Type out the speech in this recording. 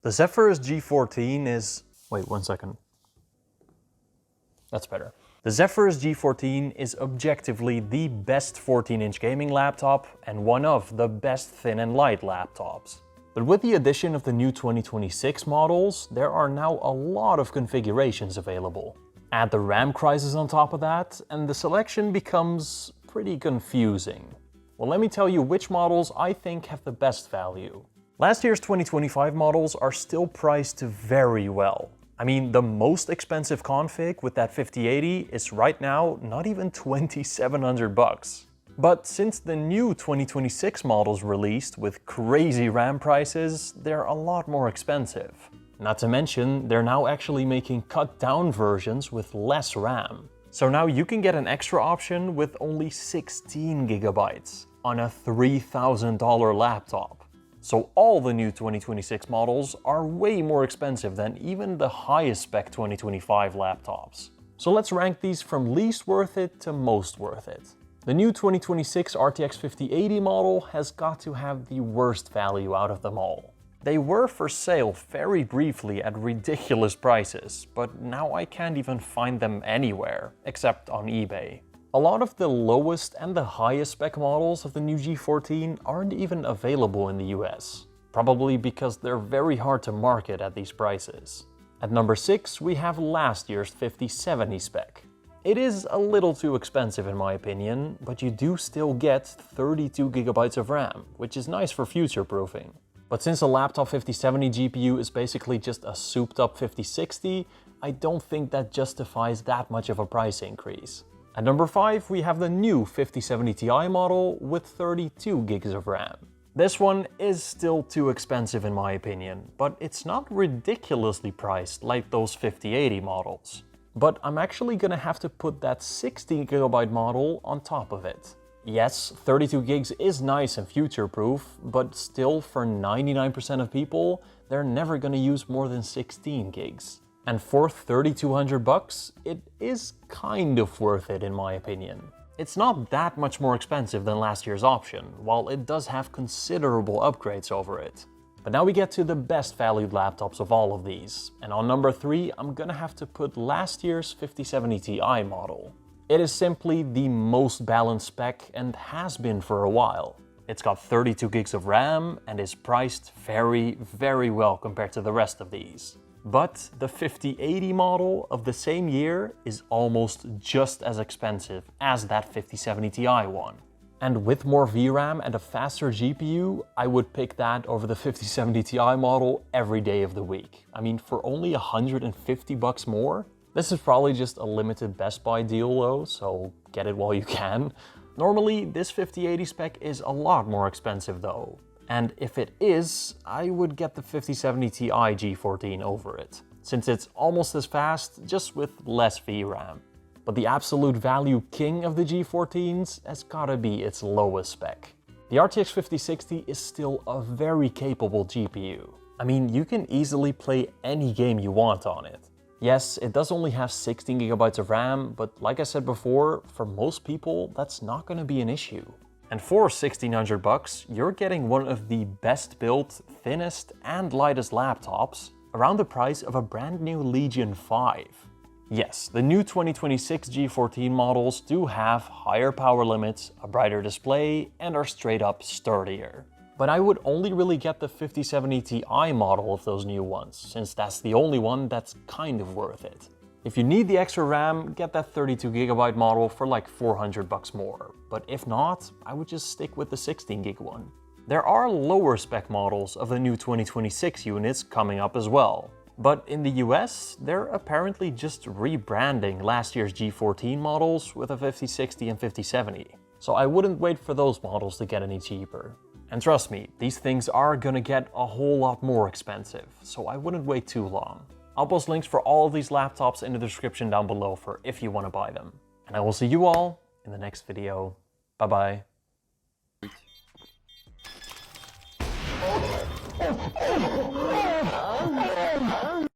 The Zephyrus G14 is... Wait, 1 second. That's better. The Zephyrus G14 is objectively the best 14-inch gaming laptop and one of the best thin and light laptops. But with the addition of the new 2026 models, there are now a lot of configurations available. Add the RAM crisis on top of that, and the selection becomes pretty confusing. Well, let me tell you which models I think have the best value. Last year's 2025 models are still priced very well. I mean, the most expensive config with that 5080 is right now not even $2,700. But since the new 2026 models released with crazy RAM prices, they're a lot more expensive. Not to mention, they're now actually making cut down versions with less RAM. So now you can get an extra option with only 16 GB on a $3,000 laptop. So all the new 2026 models are way more expensive than even the highest spec 2025 laptops. So let's rank these from least worth it to most worth it. The new 2026 RTX 5080 model has got to have the worst value out of them all. They were for sale very briefly at ridiculous prices, but now I can't even find them anywhere, except on eBay. A lot of the lowest and the highest spec models of the new G14 aren't even available in the US, probably because they're very hard to market at these prices. At number 6, we have last year's 5070 spec. It is a little too expensive in my opinion, but you do still get 32 GB of RAM, which is nice for future-proofing. But since a laptop 5070 GPU is basically just a souped-up 5060, I don't think that justifies that much of a price increase. At number 5, we have the new 5070 Ti model with 32 gigs of RAM. This one is still too expensive in my opinion, but it's not ridiculously priced like those 5080 models. But I'm actually gonna have to put that 16 GB model on top of it. Yes, 32 gigs is nice and future-proof, but still for 99% of people, they're never gonna use more than 16 gigs. And for $3,200, it is kind of worth it in my opinion. It's not that much more expensive than last year's option, while it does have considerable upgrades over it. But now we get to the best valued laptops of all of these, and on number 3 I'm gonna have to put last year's 5070 Ti model. It is simply the most balanced spec and has been for a while. It's got 32 gigs of RAM and is priced very, very well compared to the rest of these. But the 5080 model of the same year is almost just as expensive as that 5070 Ti one. And with more VRAM and a faster GPU, I would pick that over the 5070 Ti model every day of the week. I mean, for only $150 more? This is probably just a limited Best Buy deal though, so get it while you can. Normally, this 5080 spec is a lot more expensive though. And if it is, I would get the 5070 Ti G14 over it, since it's almost as fast, just with less VRAM. But the absolute value king of the G14s has gotta be its lowest spec. The RTX 5060 is still a very capable GPU. I mean, you can easily play any game you want on it. Yes, it does only have 16 GB of RAM, but like I said before, for most people, that's not gonna be an issue. And for $1,600, you're getting one of the best built, thinnest and lightest laptops around the price of a brand new Legion 5. Yes, the new 2026 G14 models do have higher power limits, a brighter display, and are straight up sturdier. But I would only really get the 5070 Ti model of those new ones, since that's the only one that's kind of worth it. If you need the extra RAM, get that 32 GB model for like $400 more. But if not, I would just stick with the 16 gig one. There are lower spec models of the new 2026 units coming up as well. But in the US, they're apparently just rebranding last year's G14 models with a 5060 and 5070. So I wouldn't wait for those models to get any cheaper. And trust me, these things are gonna get a whole lot more expensive, so I wouldn't wait too long. I'll post links for all of these laptops in the description down below for if you want to buy them. And I will see you all in the next video. Bye bye.